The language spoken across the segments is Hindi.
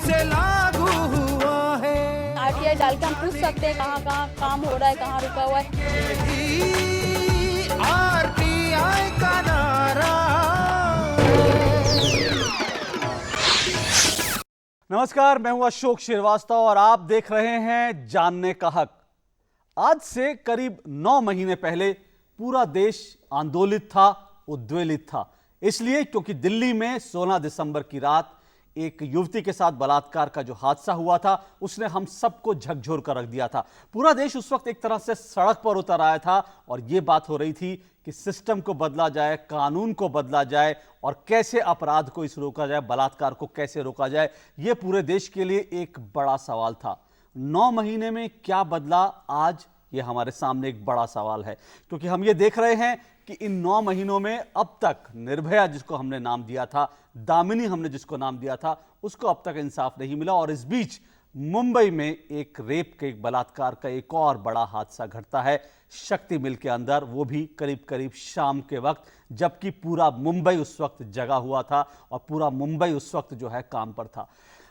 से लागू हुआ है। आरटीआई डाल के हम पूछ सकते हैं कहाँ कहाँ काम हो रहा है, कहाँ रुका हुआ है। आरटीआई का नारा। नमस्कार, मैं हूं अशोक श्रीवास्तव और आप देख रहे हैं जानने का हक। आज से करीब 9 महीने पहले पूरा देश आंदोलित था, उद्वेलित था। इसलिए क्योंकि दिल्ली में 16 दिसंबर की रात एक युवती के साथ बलात्कार का जो हादसा हुआ था उसने हम सबको झकझोर कर रख दिया था। पूरा देश उस वक्त एक तरह से सड़क पर उतर आया था और यह बात हो रही थी कि सिस्टम को बदला जाए, कानून को बदला जाए और कैसे अपराध को इस रोका जाए, बलात्कार को कैसे रोका जाए। यह पूरे देश के लिए एक बड़ा सवाल था। 9 महीने में क्या बदला, आज ये हमारे सामने एक बड़ा सवाल है, क्योंकि हम ये देख रहे हैं कि इन 9 महीनों में अब तक निर्भया जिसको हमने नाम दिया था, दामिनी हमने जिसको नाम दिया था, उसको अब तक इंसाफ नहीं मिला। और इस बीच मुंबई में एक रेप के, एक बलात्कार का एक और बड़ा हादसा घटता है शक्ति मिल के अंदर, वो भी करीब करीब शाम के वक्त, जबकि पूरा मुंबई उस वक्त जगा हुआ था और पूरा मुंबई उस वक्त जो है काम पर था।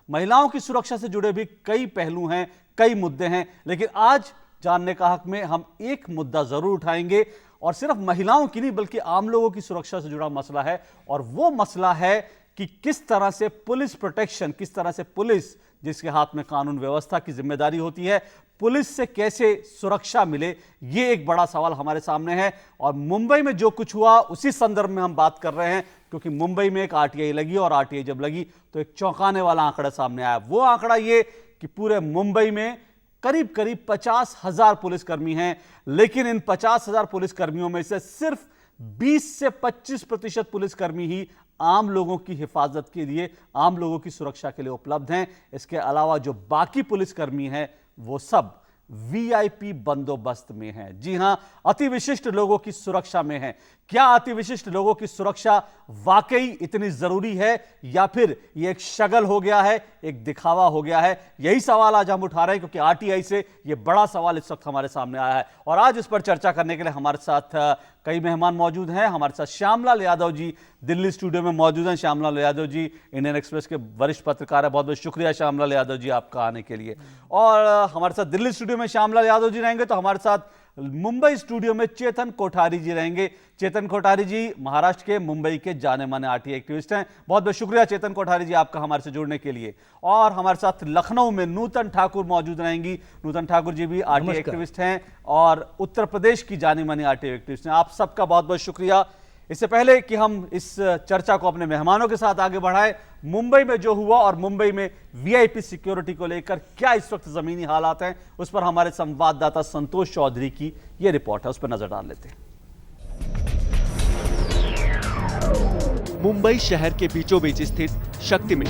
महिलाओं की सुरक्षा से जुड़े भी कई पहलू हैं, कई मुद्दे हैं, लेकिन आज जानने का हक में हम एक मुद्दा जरूर उठाएंगे और सिर्फ महिलाओं की नहीं बल्कि आम लोगों की सुरक्षा से जुड़ा मसला है। और वो मसला है कि किस तरह से पुलिस प्रोटेक्शन, किस तरह से पुलिस जिसके हाथ में कानून व्यवस्था की जिम्मेदारी होती है, पुलिस से कैसे सुरक्षा मिले, ये एक बड़ा सवाल हमारे सामने है। और मुंबई में जो कुछ हुआ उसी संदर्भ में हम बात कर रहे हैं, क्योंकि मुंबई में एक आरटीआई लगी और आरटीआई जब लगी तो एक चौंकाने वाला आंकड़ा सामने आया। वो आंकड़ा ये कि पूरे मुंबई में करीब करीब 50,000 पुलिसकर्मी हैं, लेकिन इन 50,000 पुलिसकर्मियों में से सिर्फ 20 से 25% पुलिसकर्मी ही आम लोगों की हिफाजत के लिए, आम लोगों की सुरक्षा के लिए उपलब्ध हैं। इसके अलावा जो बाकी पुलिसकर्मी हैं वो सब वीआईपी बंदोबस्त में हैं। जी हां, अति विशिष्ट लोगों की सुरक्षा में हैं। क्या अति विशिष्ट लोगों की सुरक्षा वाकई इतनी जरूरी है या फिर यह एक शगल हो गया है, एक दिखावा हो गया है? यही सवाल आज हम उठा रहे हैं, क्योंकि आरटीआई से यह बड़ा सवाल इस वक्त हमारे सामने आया है। और आज इस पर चर्चा करने के लिए हमारे साथ कई मेहमान मौजूद हैं। हमारे साथ श्यामलाल यादव जी दिल्ली स्टूडियो में मौजूद हैं। श्यामलाल यादव जी इंडियन एक्सप्रेस के वरिष्ठ पत्रकार हैं। बहुत बहुत शुक्रिया श्यामलाल यादव जी आपका आने के लिए। और हमारे साथ दिल्ली स्टूडियो में श्यामलाल यादव जी रहेंगे, तो हमारे साथ मुंबई स्टूडियो में चेतन कोठारी जी रहेंगे। चेतन कोठारी जी महाराष्ट्र के, मुंबई के जाने माने आरटीआई एक्टिविस्ट हैं। बहुत बहुत शुक्रिया चेतन कोठारी जी आपका हमारे से जुड़ने के लिए। और हमारे साथ लखनऊ में नूतन ठाकुर मौजूद रहेंगी। नूतन ठाकुर जी भी आरटीआई एक्टिविस्ट हैं और उत्तर प्रदेश की जानी मानी आरटीआई एक्टिविस्ट हैं। आप सबका बहुत बहुत शुक्रिया। इससे पहले कि हम इस चर्चा को अपने मेहमानों के साथ आगे बढ़ाएं, मुंबई में जो हुआ और मुंबई में वीआईपी सिक्योरिटी को लेकर क्या इस वक्त जमीनी हालात हैं, उस पर हमारे संवाददाता संतोष चौधरी की यह रिपोर्ट है, उस पर नजर डाल लेते हैं। मुंबई शहर के बीचों बीच स्थित शक्ति में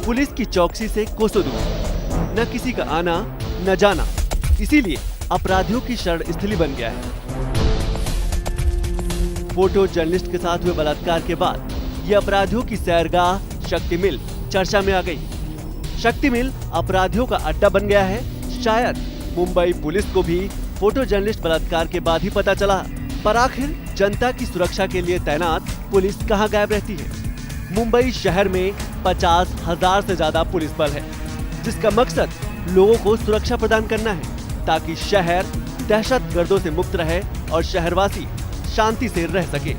पुलिस की चौकसी से कोसों दूर, न किसी का आना न जाना, इसीलिए अपराधियों की शरण स्थली बन गया है। फोटो जर्नलिस्ट के साथ हुए बलात्कार के बाद ये अपराधियों की सैरगाह शक्ति मिल चर्चा में आ गई। शक्ति मिल अपराधियों का अड्डा बन गया है। शायद मुंबई पुलिस को भी फोटो जर्नलिस्ट बलात्कार के बाद ही पता चला, पर आखिर जनता की सुरक्षा के लिए तैनात पुलिस कहां गायब रहती है? मुंबई शहर में 50,000 से ज्यादा पुलिस बल है, जिसका मकसद लोगों को सुरक्षा प्रदान करना है, ताकि शहर दहशतगर्दों से मुक्त रहे और शहरवासी शांति से रह सके।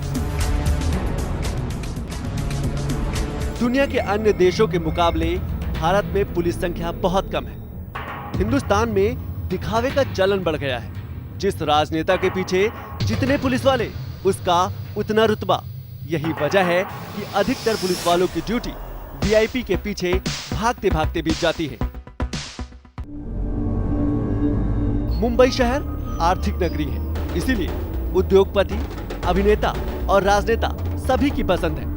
दुनिया के अन्य देशों के मुकाबले भारत में पुलिस संख्या बहुत कम है। हिंदुस्तान में दिखावे का चलन बढ़ गया है। जिस राजनेता के पीछे जितने पुलिस वाले, उसका उतना रुतबा। यही वजह है कि अधिकतर पुलिस वालों की ड्यूटी वीआईपी के पीछे भागते भागते बीत जाती है। मुंबई शहर आर्थिक नगरी है, इसीलिए उद्योगपति, अभिनेता और राजनेता सभी की पसंद है।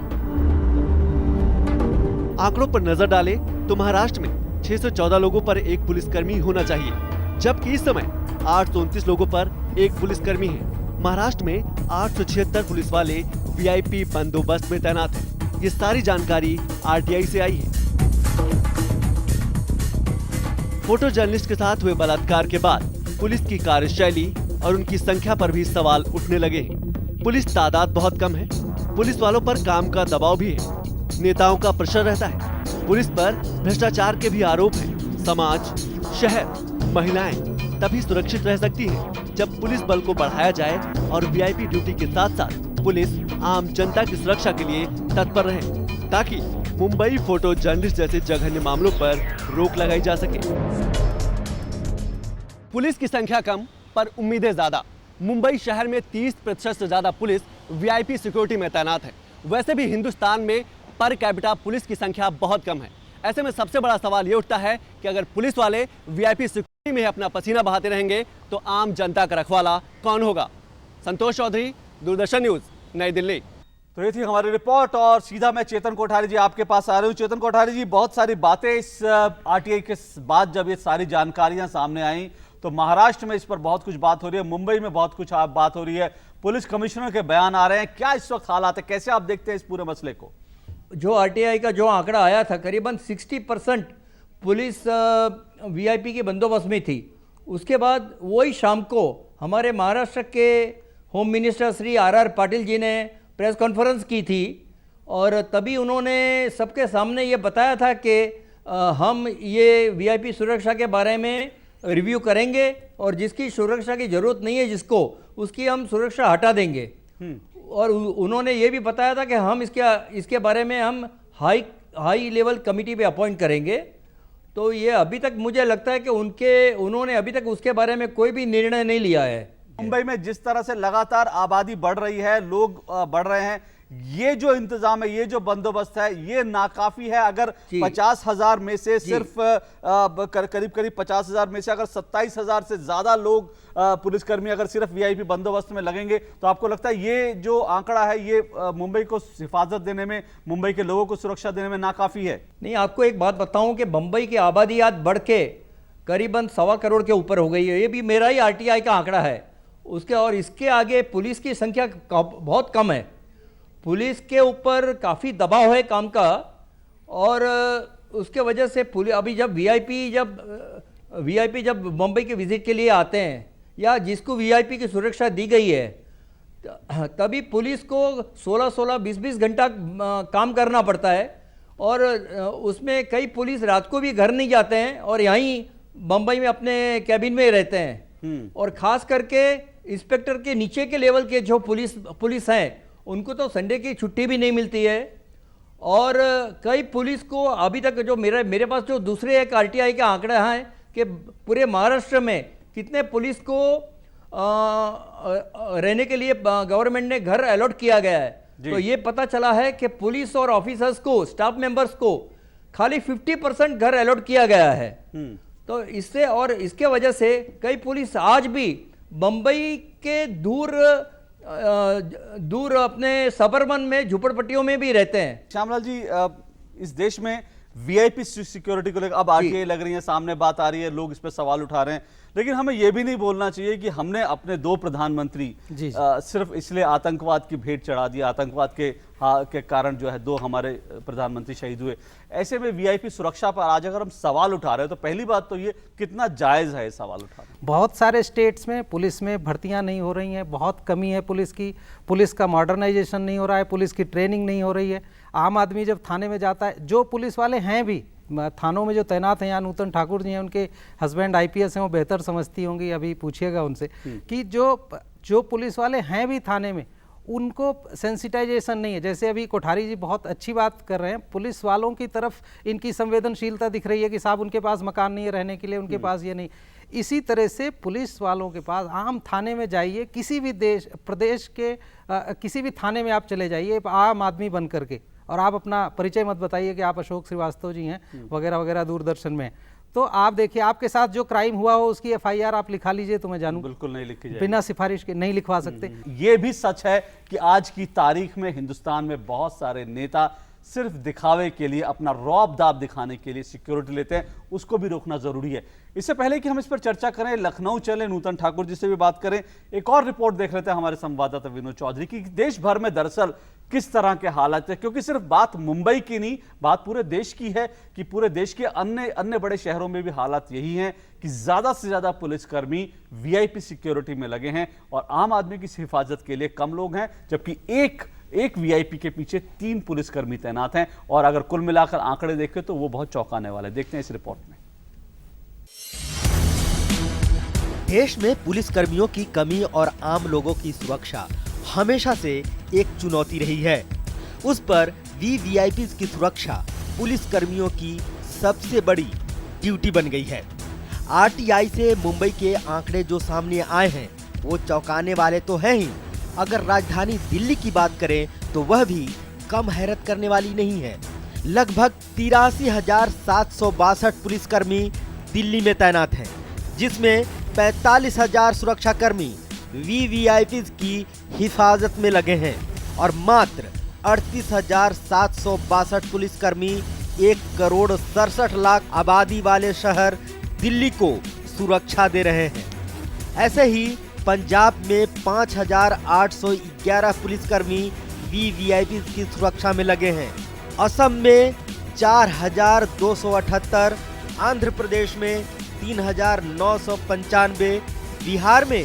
आंकड़ों पर नजर डालें तो महाराष्ट्र में 614 लोगों पर एक पुलिसकर्मी होना चाहिए, जबकि इस समय 829 लोगों पर एक पुलिसकर्मी है। महाराष्ट्र में 876 पुलिस वाले वीआईपी बंदोबस्त में तैनात हैं। ये सारी जानकारी आरटीआई से आई है। फोटो जर्नलिस्ट के साथ हुए बलात्कार के बाद पुलिस की कार्यशैली और उनकी संख्या पर भी सवाल उठने लगे हैं। पुलिस तादाद बहुत कम है, पुलिस वालों पर काम का दबाव भी है, नेताओं का प्रेशर रहता है। पुलिस पर भ्रष्टाचार के भी आरोप हैं। समाज, शहर, महिलाएं तभी सुरक्षित रह सकती है जब पुलिस बल को बढ़ाया जाए और वीआईपी ड्यूटी के साथ साथ पुलिस आम जनता की सुरक्षा के लिए तत्पर रहे, ताकि मुंबई फोटो जर्नलिस्ट जैसे जघन्य मामलों पर रोक लगाई जा सके। पुलिस की संख्या कम पर उम्मीदें ज्यादा। मुंबई शहर में 30% से ज्यादा पुलिस वीआईपी सिक्योरिटी में तैनात है। वैसे भी हिंदुस्तान में पर कैपिटा पुलिस की संख्या बहुत कम है। ऐसे में सबसे बड़ा सवाल ये उठता है कि अगर पुलिस वाले वीआईपी सिक्योरिटी में अपना पसीना बहाते रहेंगे तो आम जनता का रखवाला कौन होगा? संतोष चौधरी, दूरदर्शन न्यूज, नई दिल्ली। तो ये थी हमारी रिपोर्ट और सीधा मैं चेतन कोठारी जी आपके पास आ रही हूँ। चेतन कोठारी जी, बहुत सारी बातें इस आरटीआई के बाद जब ये सारी जानकारियां सामने आई तो महाराष्ट्र में इस पर बहुत कुछ बात हो रही है, मुंबई में बहुत कुछ बात हो रही है, पुलिस कमिश्नर के बयान आ रहे हैं। क्या इस वक्त हालात है, कैसे आप देखते हैं इस पूरे मसले को? जो आरटीआई का जो आंकड़ा आया था, करीबन 60% पुलिस वीआईपी के बंदोबस्त में थी। उसके बाद वही शाम को हमारे महाराष्ट्र के home minister Shri R Patil ji ने प्रेस कॉन्फ्रेंस की थी और तभी उन्होंने सबके सामने ये बताया था कि हम ये वीआईपी सुरक्षा के बारे में रिव्यू करेंगे और जिसकी सुरक्षा की ज़रूरत नहीं है जिसको, उसकी हम सुरक्षा हटा देंगे। और उन्होंने ये भी बताया था कि हम इसके बारे में हम हाई लेवल कमिटी पे अपॉइंट करेंगे। तो ये अभी तक मुझे लगता है कि उन्होंने अभी तक उसके बारे में कोई भी निर्णय नहीं लिया है। मुंबई में जिस तरह से लगातार आबादी बढ़ रही है, लोग बढ़ रहे हैं, ये जो इंतजाम है, ये जो बंदोबस्त है, ये नाकाफी है। अगर 50,000 में से सिर्फ करीब 50,000 में से अगर 27,000 से ज्यादा लोग पुलिसकर्मी अगर सिर्फ वीआईपी बंदोबस्त में लगेंगे तो आपको लगता है ये जो आंकड़ा है ये मुंबई को हिफाजत देने में, मुंबई के लोगों को सुरक्षा देने में नाकाफी है? नहीं, आपको एक बात बताऊं कि मुंबई की आबादी आज बढ़ के करीबन 1.25 करोड़ के ऊपर हो गई है। ये भी मेरा ही आरटीआई का आंकड़ा है उसके, और इसके आगे पुलिस की संख्या बहुत कम है। पुलिस के ऊपर काफ़ी दबाव है काम का और उसके वजह से अभी जब वीआईपी जब मुंबई के विजिट के लिए आते हैं या जिसको वीआईपी की सुरक्षा दी गई है, तभी पुलिस को 16-16, 20-20 घंटा काम करना पड़ता है और उसमें कई पुलिस रात को भी घर नहीं जाते हैं और यहीं मुंबई में अपने कैबिन में रहते हैं। और ख़ास करके इंस्पेक्टर के नीचे के लेवल के जो पुलिस हैं उनको तो संडे की छुट्टी भी नहीं मिलती है। और कई पुलिस को अभी तक जो मेरे पास जो दूसरे एक आरटीआई का आंकड़ा है कि पूरे महाराष्ट्र में कितने पुलिस को रहने के लिए गवर्नमेंट ने घर अलॉट किया गया है, तो ये पता चला है कि पुलिस और ऑफिसर्स को, स्टाफ मेंबर्स को खाली 50% घर अलॉट किया गया है। तो इससे और इसके वजह से कई पुलिस आज भी मुंबई के दूर अपने सबर्बन में झुपड़पट्टियों में भी रहते हैं। श्यामलाल जी, इस देश में वीआईपी सिक्योरिटी को लेकर अब आरटीआई लग रही है, सामने बात आ रही है, लोग इस पर सवाल उठा रहे हैं, लेकिन हमें यह भी नहीं बोलना चाहिए कि हमने अपने 2 प्रधानमंत्री सिर्फ इसलिए आतंकवाद की भेंट चढ़ा दी, आतंकवाद के कारण जो है 2 हमारे प्रधानमंत्री शहीद हुए। ऐसे में वीआईपी सुरक्षा पर आज अगर हम सवाल उठा रहे हैं तो पहली बात तो ये कितना जायज है सवाल उठाना? बहुत सारे स्टेट्स में पुलिस में भर्तियां नहीं हो रही हैं, बहुत कमी है पुलिस की, पुलिस का मॉडर्नाइजेशन नहीं हो रहा है, पुलिस की ट्रेनिंग नहीं हो रही है। आम आदमी जब थाने में जाता है, जो पुलिस वाले हैं भी थानों में जो तैनात हैं, यहाँ नूतन ठाकुर जी हैं, उनके हस्बैंड आईपीएस हैं, वो बेहतर समझती होंगी, अभी पूछिएगा उनसे कि जो पुलिस वाले हैं भी थाने में, उनको सेंसिटाइजेशन नहीं है। जैसे अभी कोठारी जी बहुत अच्छी बात कर रहे हैं, पुलिस वालों की तरफ इनकी संवेदनशीलता दिख रही है कि साहब उनके पास मकान नहीं है रहने के लिए, उनके पास ये नहीं। इसी तरह से पुलिस वालों के पास आम थाने में जाइए, किसी भी प्रदेश के किसी भी थाने में आप चले जाइए आम आदमी बन करके, और आप अपना परिचय मत बताइए कि आप अशोक श्रीवास्तव जी हैं वगैरह वगैरह दूरदर्शन में, तो आप देखिए आपके साथ जो क्राइम हुआ हो उसकी एफआईआर आप लिखा लीजिए तो मैं जानूं। बिल्कुल नहीं लिखी जाएगी, बिना सिफारिश के नहीं लिखवा सकते। ये भी सच है कि आज की तारीख में हिंदुस्तान में बहुत सारे नेता सिर्फ दिखावे के लिए, अपना रौब दाब दिखाने के लिए सिक्योरिटी लेते हैं, उसको भी रोकना जरूरी है। इससे पहले कि हम इस पर चर्चा करें, लखनऊ चलें, नूतन ठाकुर जी से भी बात करें, एक और रिपोर्ट देख लेते हैं हमारे संवाददाता विनोद चौधरी की, देश भर में दरअसल किस तरह के हालात है, क्योंकि सिर्फ बात मुंबई की नहीं, बात पूरे देश की है कि पूरे देश के अन्य बड़े शहरों में भी हालात यही हैं कि ज्यादा से ज्यादा पुलिसकर्मी वीआईपी सिक्योरिटी में लगे हैं और आम आदमी की हिफाजत के लिए कम लोग हैं, जबकि एक एक वीआईपी के पीछे 3 पुलिसकर्मी तैनात हैं और अगर कुल मिलाकर आंकड़े देखें तो वो बहुत चौंकाने वाले। देखते हैं इस रिपोर्ट में। देश में पुलिसकर्मियों की कमी और आम लोगों की सुरक्षा हमेशा से एक चुनौती रही है। उस पर वीवीआईपी की सुरक्षा पुलिसकर्मियों की सबसे बड़ी ड्यूटी बन गई है। आरटीआई से मुंबई के आंकड़े जो सामने आए हैं वो चौंकाने वाले तो हैं ही। अगर राजधानी दिल्ली की बात करें तो वह भी कम हैरत करने वाली नहीं है। लगभग 83,762 पुलिसकर्मी दिल्ली में तैनात हैं, जिसमें 45,000 सुरक्षाकर्मी वीवीआईपी की हिफाजत में लगे हैं और मात्र 38,762 पुलिसकर्मी 1,67,00,000 आबादी वाले शहर दिल्ली को सुरक्षा दे रहे हैं। ऐसे ही पंजाब में 5,811 पुलिसकर्मी वीवीआईपी की सुरक्षा में लगे हैं। असम में 4,278, आंध्र प्रदेश में 3,995, बिहार में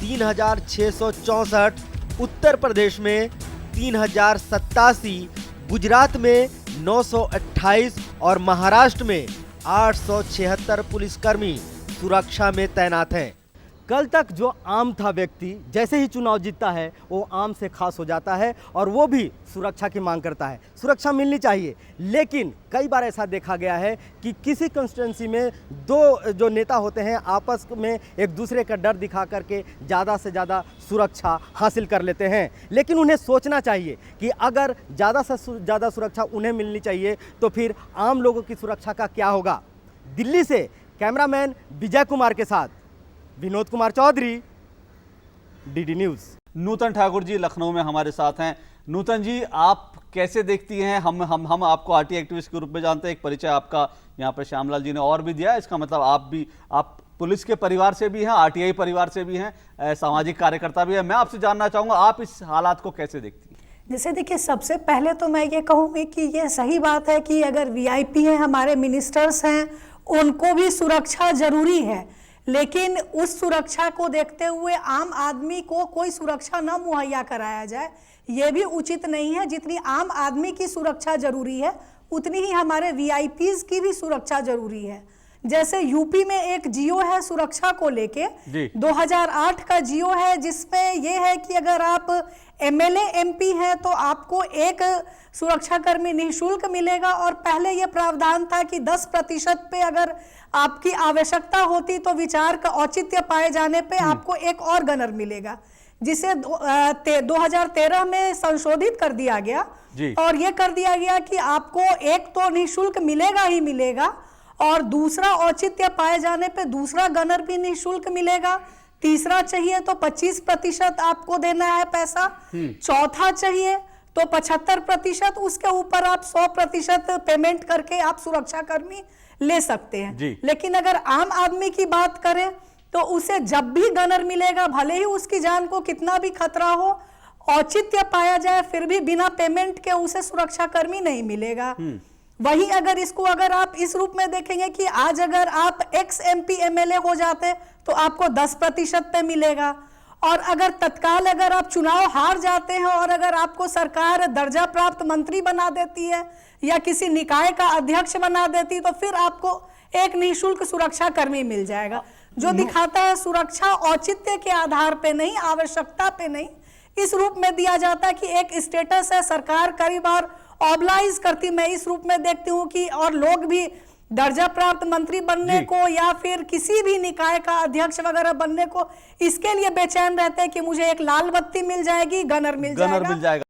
3,664, उत्तर प्रदेश में 3,087, गुजरात में 928 और महाराष्ट्र में 876 पुलिसकर्मी सुरक्षा में तैनात हैं। कल तक जो आम था व्यक्ति जैसे ही चुनाव जीतता है वो आम से खास हो जाता है और वो भी सुरक्षा की मांग करता है। सुरक्षा मिलनी चाहिए, लेकिन कई बार ऐसा देखा गया है कि किसी कंस्टिट्यूंसी में दो जो नेता होते हैं आपस में एक दूसरे का डर दिखा करके ज़्यादा से ज़्यादा सुरक्षा हासिल कर लेते हैं। लेकिन उन्हें सोचना चाहिए कि अगर ज़्यादा से ज़्यादा सुरक्षा उन्हें मिलनी चाहिए तो फिर आम लोगों की सुरक्षा का क्या होगा। दिल्ली से कैमरामैन विजय कुमार के साथ विनोद कुमार चौधरी, डीडी न्यूज़। नूतन ठाकुर जी लखनऊ में हमारे साथ हैं। नूतन जी, आप कैसे देखती हैं? हम आपको आरटीआई एक्टिविस्ट के रूप में जानते हैं। एक परिचय आपका यहाँ पर श्यामलाल जी ने और भी दिया। इसका मतलब आप पुलिस के परिवार से भी हैं, आरटीआई परिवार से भी हैं, सामाजिक कार्यकर्ता भी हैं। मैं आपसे जानना चाहूँगा, आप इस हालात को कैसे देखती हैं? जैसे देखिए, सबसे पहले तो मैं ये कहूँगी कि ये सही बात है कि अगर वीआईपी हैं, हमारे मिनिस्टर्स हैं, उनको भी सुरक्षा जरूरी है, लेकिन उस सुरक्षा को देखते हुए आम आदमी को कोई सुरक्षा न मुहैया कराया जाए, ये भी उचित नहीं है। जितनी आम आदमी की सुरक्षा जरूरी है उतनी ही हमारे वीआईपीज की भी सुरक्षा जरूरी है। जैसे यूपी में एक जियो है सुरक्षा को लेके, 2008 का जियो है, जिसमें ये है कि अगर आप एमएलए एमपी हैं तो आपको एक सुरक्षाकर्मी निःशुल्क मिलेगा। और पहले ये प्रावधान था कि 10% पे अगर आपकी आवश्यकता होती तो विचार का औचित्य पाए जाने पे आपको एक और गनर मिलेगा, जिसे 2013 में संशोधित कर दिया गया और ये कर दिया गया कि आपको एक तो निःशुल्क मिलेगा ही मिलेगा और दूसरा औचित्य पाए जाने पे दूसरा गनर भी निःशुल्क मिलेगा। तीसरा चाहिए तो 25% आपको देना है पैसा, चौथा चाहिए तो 75%, उसके ऊपर आप 100% पेमेंट करके आप सुरक्षाकर्मी ले सकते हैं। लेकिन अगर आम आदमी की बात करें तो उसे जब भी गनर मिलेगा, भले ही उसकी जान को कितना भी खतरा हो, औचित्य पाया जाए, फिर भी बिना पेमेंट के उसे सुरक्षाकर्मी नहीं मिलेगा। वहीं अगर आप इस रूप में देखेंगे कि आज अगर आप एक्स एमपी एमएलए हो जाते तो आपको 10% पे मिलेगा, और अगर तत्काल अगर आप चुनाव हार जाते हैं और अगर आपको सरकार दर्जा प्राप्त मंत्री बना देती है या किसी निकाय का अध्यक्ष बना देती तो फिर आपको एक निःशुल्क सुरक्षा कर्मी मिल जाएगा, जो दिखाता है सुरक्षा औचित्य के आधार पे नहीं, आवश्यकता पे नहीं, इस रूप में दिया जाता है कि एक स्टेटस है। सरकार कई बार ऑबलाइज करती, मैं इस रूप में देखती हूँ कि और लोग भी दर्जा प्राप्त मंत्री बनने को या फिर किसी भी निकाय का अध्यक्ष वगैरह बनने को इसके लिए बेचैन रहते हैं कि मुझे एक लाल बत्ती मिल जाएगी, गनर मिल जाएगा।